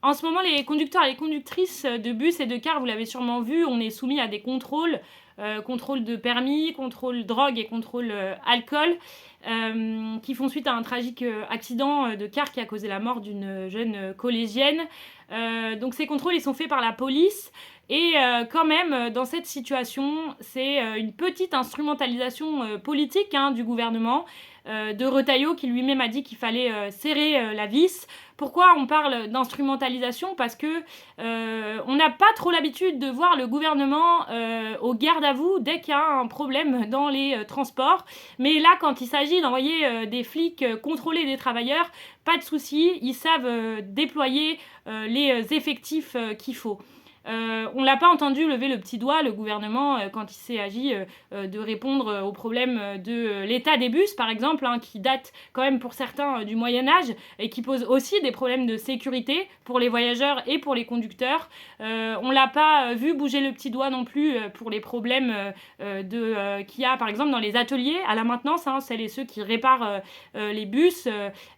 En ce moment, les conducteurs et les conductrices de bus et de cars, vous l'avez sûrement vu, on est soumis à des contrôles, contrôle de permis, contrôle drogue et contrôle alcool, qui font suite à un tragique accident de car qui a causé la mort d'une jeune collégienne. Donc ces contrôles, ils sont faits par la police. Et quand même, dans cette situation, c'est une petite instrumentalisation politique hein, du gouvernement, de Retailleau qui lui-même a dit qu'il fallait serrer la vis. Pourquoi on parle d'instrumentalisation? Parce que on n'a pas trop l'habitude de voir le gouvernement au garde à vous dès qu'il y a un problème dans les transports. Mais là, quand il s'agit d'envoyer des flics contrôler des travailleurs, pas de souci, ils savent déployer les effectifs qu'il faut. On l'a pas entendu lever le petit doigt, le gouvernement, quand il s'est agi de répondre aux problèmes de l'état des bus, par exemple, hein, qui date quand même pour certains du Moyen-Âge et qui pose aussi des problèmes de sécurité pour les voyageurs et pour les conducteurs. On l'a pas vu bouger le petit doigt non plus pour les problèmes qu'il y a, par exemple, dans les ateliers à la maintenance, hein, celles et ceux qui réparent les bus.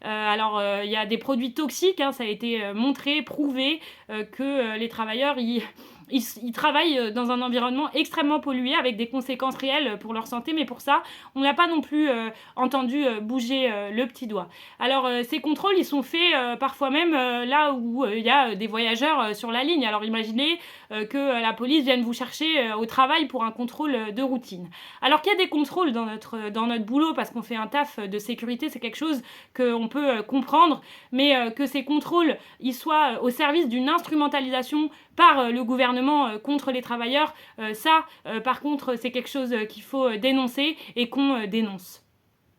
Alors, il y a des produits toxiques, hein, ça a été montré, prouvé, que les travailleurs, ils travaillent dans un environnement extrêmement pollué avec des conséquences réelles pour leur santé, mais pour ça, on n'a pas non plus entendu bouger le petit doigt. Alors ces contrôles, ils sont faits parfois même là où il y a des voyageurs sur la ligne. Alors imaginez que la police vienne vous chercher au travail pour un contrôle de routine. Alors qu'il y a des contrôles dans notre boulot parce qu'on fait un taf de sécurité, c'est quelque chose qu'on peut comprendre, mais que ces contrôles, ils soient au service d'une instrumentalisation par le gouvernement contre les travailleurs, ça, par contre, c'est quelque chose qu'il faut dénoncer et qu'on dénonce.